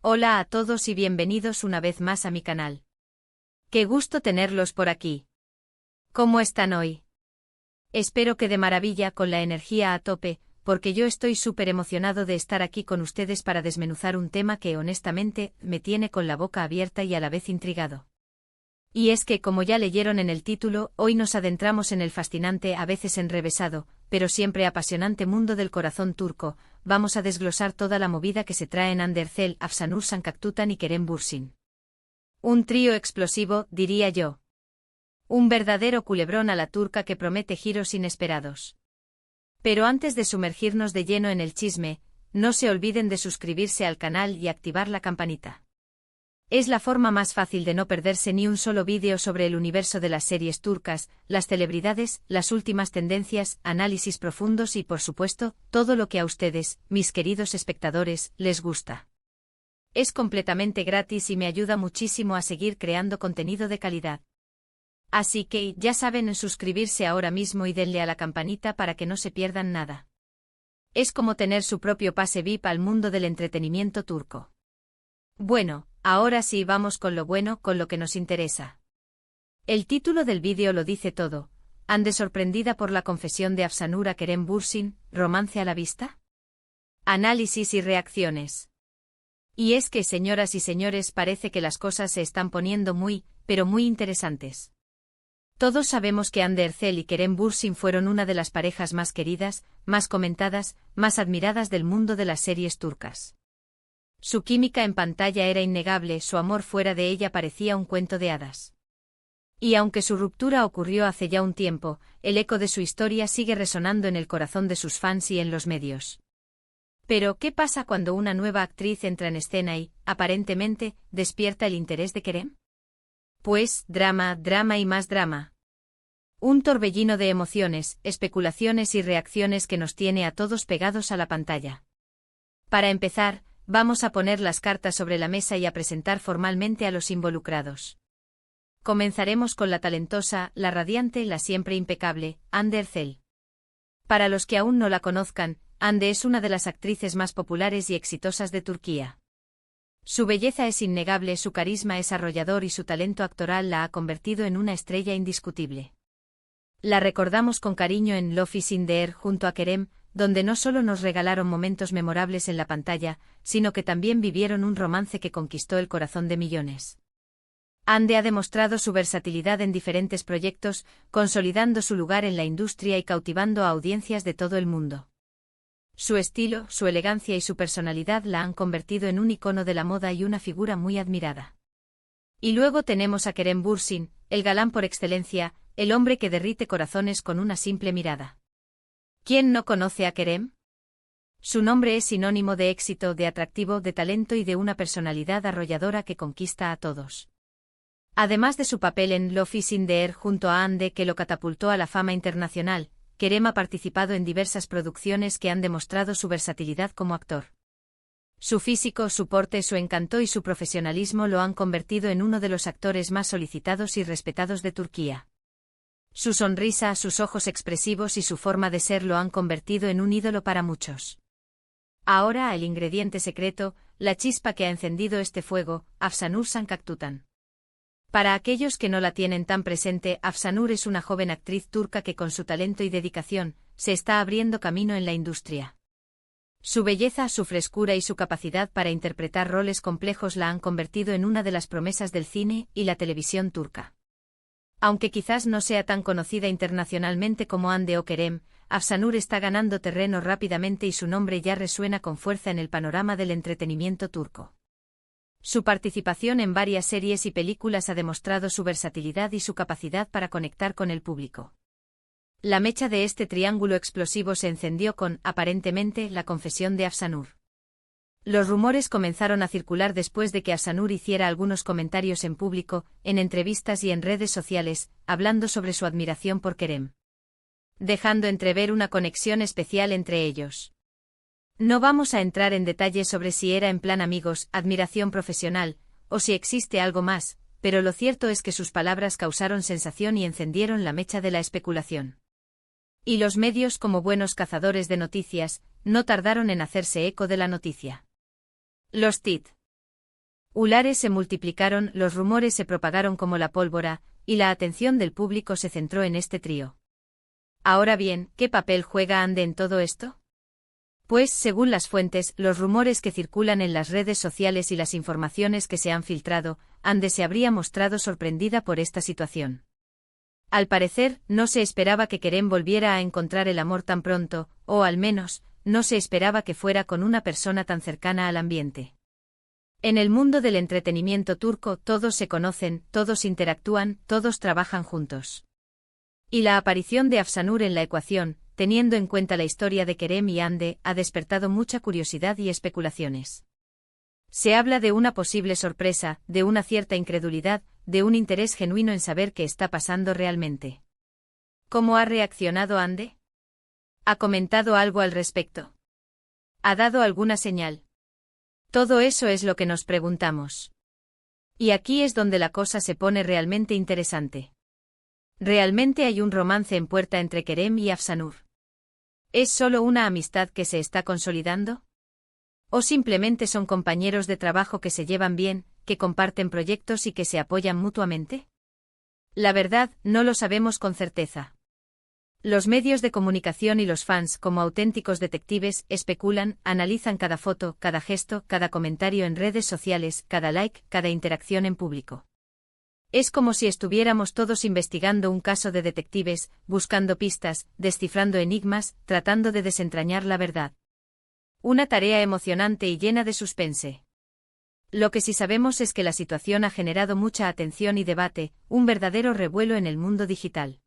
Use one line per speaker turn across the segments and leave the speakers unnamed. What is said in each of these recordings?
Hola a todos y bienvenidos una vez más a mi canal. Qué gusto tenerlos por aquí. ¿Cómo están hoy? Espero que de maravilla, con la energía a tope, porque yo estoy súper emocionado de estar aquí con ustedes para desmenuzar un tema que honestamente me tiene con la boca abierta y a la vez intrigado. Y es que, como ya leyeron en el título, hoy nos adentramos en el fascinante, a veces enrevesado, pero siempre apasionante mundo del corazón turco. Vamos a desglosar toda la movida que se trae en Andercel, Afsanur Sancaktutan y Kerem Bürsin. Un trío explosivo, diría yo. Un verdadero culebrón a la turca que promete giros inesperados. Pero antes de sumergirnos de lleno en el chisme, no se olviden de suscribirse al canal y activar la campanita. Es la forma más fácil de no perderse ni un solo vídeo sobre el universo de las series turcas, las celebridades, las últimas tendencias, análisis profundos y, por supuesto, todo lo que a ustedes, mis queridos espectadores, les gusta. Es completamente gratis y me ayuda muchísimo a seguir creando contenido de calidad. Así que, ya saben, suscribirse ahora mismo y denle a la campanita para que no se pierdan nada. Es como tener su propio pase VIP al mundo del entretenimiento turco. Bueno, ahora sí vamos con lo bueno, con lo que nos interesa. El título del vídeo lo dice todo. ¿Ande sorprendida por la confesión de Afsanur a Kerem Bürsin, romance a la vista? Análisis y reacciones. Y es que, señoras y señores, parece que las cosas se están poniendo muy, pero muy interesantes. Todos sabemos que Andercel y Kerem Bürsin fueron una de las parejas más queridas, más comentadas, más admiradas del mundo de las series turcas. Su química en pantalla era innegable, su amor fuera de ella parecía un cuento de hadas. Y aunque su ruptura ocurrió hace ya un tiempo, el eco de su historia sigue resonando en el corazón de sus fans y en los medios. Pero, ¿qué pasa cuando una nueva actriz entra en escena y, aparentemente, despierta el interés de Kerem? Pues, drama, drama y más drama. Un torbellino de emociones, especulaciones y reacciones que nos tiene a todos pegados a la pantalla. Para empezar, vamos a poner las cartas sobre la mesa y a presentar formalmente a los involucrados. Comenzaremos con la talentosa, la radiante, la siempre impecable, Hande Erçel. Para los que aún no la conozcan, Hande es una de las actrices más populares y exitosas de Turquía. Su belleza es innegable, su carisma es arrollador y su talento actoral la ha convertido en una estrella indiscutible. La recordamos con cariño en Love is in the Air junto a Kerem, donde no solo nos regalaron momentos memorables en la pantalla, sino que también vivieron un romance que conquistó el corazón de millones. Hande ha demostrado su versatilidad en diferentes proyectos, consolidando su lugar en la industria y cautivando a audiencias de todo el mundo. Su estilo, su elegancia y su personalidad la han convertido en un icono de la moda y una figura muy admirada. Y luego tenemos a Kerem Bürsin, el galán por excelencia, el hombre que derrite corazones con una simple mirada. ¿Quién no conoce a Kerem? Su nombre es sinónimo de éxito, de atractivo, de talento y de una personalidad arrolladora que conquista a todos. Además de su papel en Love is in the Air junto a Hande, que lo catapultó a la fama internacional, Kerem ha participado en diversas producciones que han demostrado su versatilidad como actor. Su físico, su porte, su encanto y su profesionalismo lo han convertido en uno de los actores más solicitados y respetados de Turquía. Su sonrisa, sus ojos expresivos y su forma de ser lo han convertido en un ídolo para muchos. Ahora el ingrediente secreto, la chispa que ha encendido este fuego, Afsanur Sancaktutan. Para aquellos que no la tienen tan presente, Afsanur es una joven actriz turca que con su talento y dedicación, se está abriendo camino en la industria. Su belleza, su frescura y su capacidad para interpretar roles complejos la han convertido en una de las promesas del cine y la televisión turca. Aunque quizás no sea tan conocida internacionalmente como Hande o Kerem, Afsanur está ganando terreno rápidamente y su nombre ya resuena con fuerza en el panorama del entretenimiento turco. Su participación en varias series y películas ha demostrado su versatilidad y su capacidad para conectar con el público. La mecha de este triángulo explosivo se encendió con, aparentemente, la confesión de Afsanur. Los rumores comenzaron a circular después de que Afsanur hiciera algunos comentarios en público, en entrevistas y en redes sociales, hablando sobre su admiración por Kerem, dejando entrever una conexión especial entre ellos. No vamos a entrar en detalles sobre si era en plan amigos, admiración profesional, o si existe algo más, pero lo cierto es que sus palabras causaron sensación y encendieron la mecha de la especulación. Y los medios, como buenos cazadores de noticias, no tardaron en hacerse eco de la noticia. Los TIT. Ulares se multiplicaron, los rumores se propagaron como la pólvora, y la atención del público se centró en este trío. Ahora bien, ¿qué papel juega Ande en todo esto? Pues, según las fuentes, los rumores que circulan en las redes sociales y las informaciones que se han filtrado, Ande se habría mostrado sorprendida por esta situación. Al parecer, no se esperaba que Kerem volviera a encontrar el amor tan pronto, o al menos, no se esperaba que fuera con una persona tan cercana al ambiente. En el mundo del entretenimiento turco todos se conocen, todos interactúan, todos trabajan juntos. Y la aparición de Afsanur en la ecuación, teniendo en cuenta la historia de Kerem y Ande, ha despertado mucha curiosidad y especulaciones. Se habla de una posible sorpresa, de una cierta incredulidad, de un interés genuino en saber qué está pasando realmente. ¿Cómo ha reaccionado Ande? ¿Ha comentado algo al respecto? ¿Ha dado alguna señal? Todo eso es lo que nos preguntamos. Y aquí es donde la cosa se pone realmente interesante. ¿Realmente hay un romance en puerta entre Kerem y Afsanur? ¿Es solo una amistad que se está consolidando? ¿O simplemente son compañeros de trabajo que se llevan bien, que comparten proyectos y que se apoyan mutuamente? La verdad, no lo sabemos con certeza. Los medios de comunicación y los fans, como auténticos detectives, especulan, analizan cada foto, cada gesto, cada comentario en redes sociales, cada like, cada interacción en público. Es como si estuviéramos todos investigando un caso de detectives, buscando pistas, descifrando enigmas, tratando de desentrañar la verdad. Una tarea emocionante y llena de suspense. Lo que sí sabemos es que la situación ha generado mucha atención y debate, un verdadero revuelo en el mundo digital.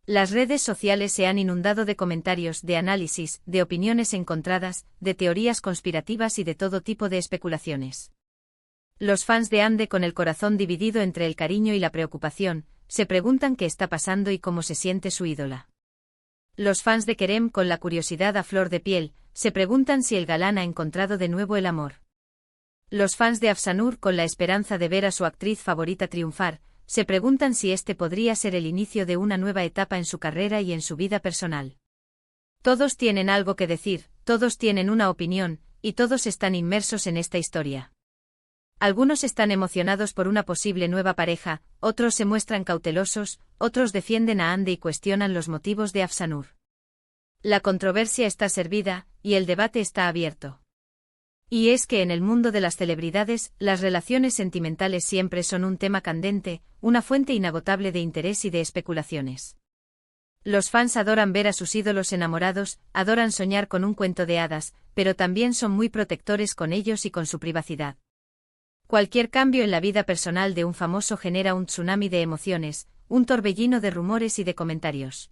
Las redes sociales se han inundado de comentarios, de análisis, de opiniones encontradas, de teorías conspirativas y de todo tipo de especulaciones. Los fans de Ande, con el corazón dividido entre el cariño y la preocupación, se preguntan qué está pasando y cómo se siente su ídola. Los fans de Kerem, con la curiosidad a flor de piel, se preguntan si el galán ha encontrado de nuevo el amor. Los fans de Afsanur, con la esperanza de ver a su actriz favorita triunfar, se preguntan si este podría ser el inicio de una nueva etapa en su carrera y en su vida personal. Todos tienen algo que decir, todos tienen una opinión, y todos están inmersos en esta historia. Algunos están emocionados por una posible nueva pareja, otros se muestran cautelosos, otros defienden a Ande y cuestionan los motivos de Afsanur. La controversia está servida, y el debate está abierto. Y es que en el mundo de las celebridades, las relaciones sentimentales siempre son un tema candente, una fuente inagotable de interés y de especulaciones. Los fans adoran ver a sus ídolos enamorados, adoran soñar con un cuento de hadas, pero también son muy protectores con ellos y con su privacidad. Cualquier cambio en la vida personal de un famoso genera un tsunami de emociones, un torbellino de rumores y de comentarios.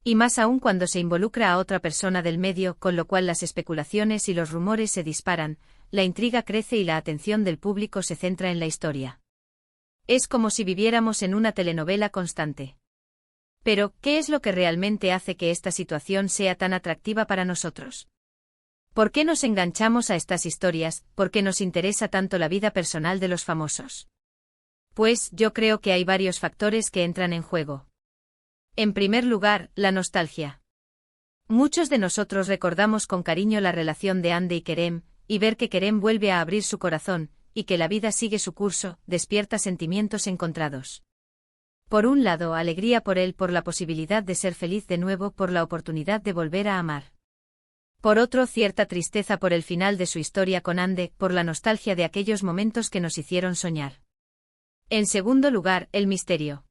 Y más aún cuando se involucra a otra persona del medio, con lo cual las especulaciones y los rumores se disparan, la intriga crece y la atención del público se centra en la historia. Es como si viviéramos en una telenovela constante. Pero, ¿qué es lo que realmente hace que esta situación sea tan atractiva para nosotros? ¿Por qué nos enganchamos a estas historias? ¿Por qué nos interesa tanto la vida personal de los famosos? Pues, yo creo que hay varios factores que entran en juego. En primer lugar, la nostalgia. Muchos de nosotros recordamos con cariño la relación de Ande y Kerem, y ver que Kerem vuelve a abrir su corazón, y que la vida sigue su curso, despierta sentimientos encontrados. Por un lado, alegría por él, por la posibilidad de ser feliz de nuevo, por la oportunidad de volver a amar. Por otro, cierta tristeza por el final de su historia con Ande, por la nostalgia de aquellos momentos que nos hicieron soñar. En segundo lugar, el misterio.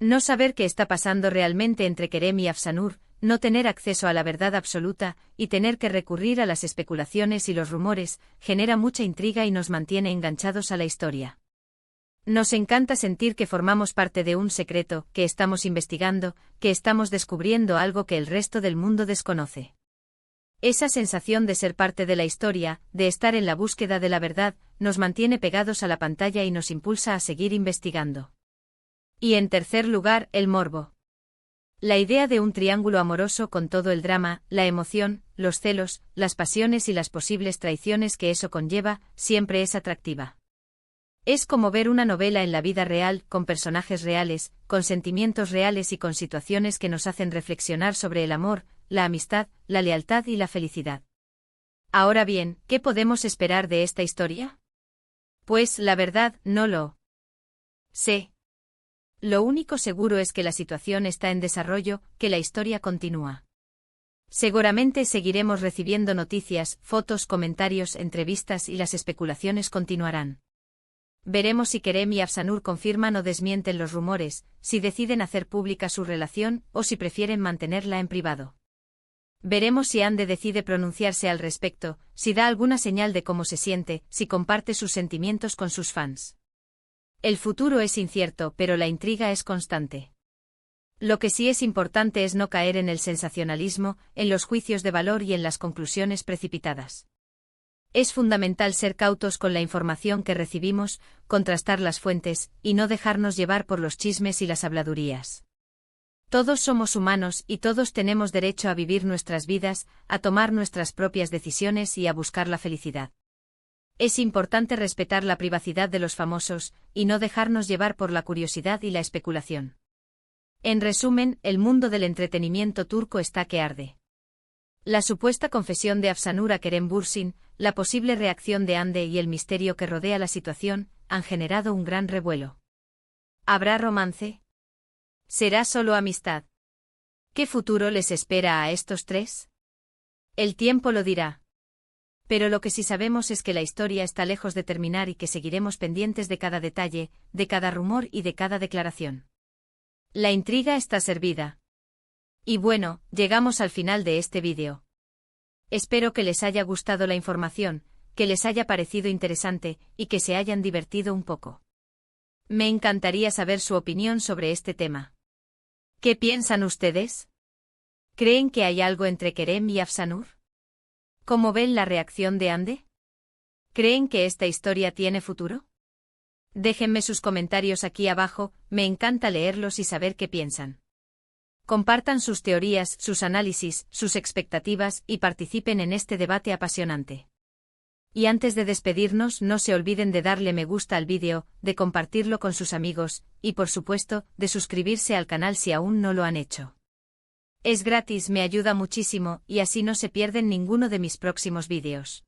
No saber qué está pasando realmente entre Kerem y Afsanur, no tener acceso a la verdad absoluta, y tener que recurrir a las especulaciones y los rumores, genera mucha intriga y nos mantiene enganchados a la historia. Nos encanta sentir que formamos parte de un secreto, que estamos investigando, que estamos descubriendo algo que el resto del mundo desconoce. Esa sensación de ser parte de la historia, de estar en la búsqueda de la verdad, nos mantiene pegados a la pantalla y nos impulsa a seguir investigando. Y en tercer lugar, el morbo. La idea de un triángulo amoroso con todo el drama, la emoción, los celos, las pasiones y las posibles traiciones que eso conlleva, siempre es atractiva. Es como ver una novela en la vida real, con personajes reales, con sentimientos reales y con situaciones que nos hacen reflexionar sobre el amor, la amistad, la lealtad y la felicidad. Ahora bien, ¿qué podemos esperar de esta historia? Pues, la verdad, no lo sé. Lo único seguro es que la situación está en desarrollo, que la historia continúa. Seguramente seguiremos recibiendo noticias, fotos, comentarios, entrevistas y las especulaciones continuarán. Veremos si Kerem y Afsanur confirman o desmienten los rumores, si deciden hacer pública su relación o si prefieren mantenerla en privado. Veremos si Ande decide pronunciarse al respecto, si da alguna señal de cómo se siente, si comparte sus sentimientos con sus fans. El futuro es incierto, pero la intriga es constante. Lo que sí es importante es no caer en el sensacionalismo, en los juicios de valor y en las conclusiones precipitadas. Es fundamental ser cautos con la información que recibimos, contrastar las fuentes, y no dejarnos llevar por los chismes y las habladurías. Todos somos humanos y todos tenemos derecho a vivir nuestras vidas, a tomar nuestras propias decisiones y a buscar la felicidad. Es importante respetar la privacidad de los famosos, y no dejarnos llevar por la curiosidad y la especulación. En resumen, el mundo del entretenimiento turco está que arde. La supuesta confesión de Afsanur a Kerem Bürsin, la posible reacción de Hande y el misterio que rodea la situación, han generado un gran revuelo. ¿Habrá romance? ¿Será solo amistad? ¿Qué futuro les espera a estos tres? El tiempo lo dirá. Pero lo que sí sabemos es que la historia está lejos de terminar y que seguiremos pendientes de cada detalle, de cada rumor y de cada declaración. La intriga está servida. Y bueno, llegamos al final de este vídeo. Espero que les haya gustado la información, que les haya parecido interesante, y que se hayan divertido un poco. Me encantaría saber su opinión sobre este tema. ¿Qué piensan ustedes? ¿Creen que hay algo entre Kerem y Afsanur? ¿Cómo ven la reacción de Hande? ¿Creen que esta historia tiene futuro? Déjenme sus comentarios aquí abajo, me encanta leerlos y saber qué piensan. Compartan sus teorías, sus análisis, sus expectativas y participen en este debate apasionante. Y antes de despedirnos, no se olviden de darle me gusta al vídeo, de compartirlo con sus amigos, y por supuesto, de suscribirse al canal si aún no lo han hecho. Es gratis, me ayuda muchísimo, y así no se pierden ninguno de mis próximos vídeos.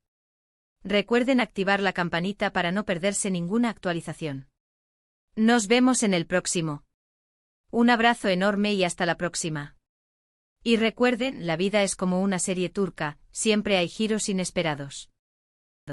Recuerden activar la campanita para no perderse ninguna actualización. Nos vemos en el próximo. Un abrazo enorme y hasta la próxima. Y recuerden, la vida es como una serie turca, siempre hay giros inesperados.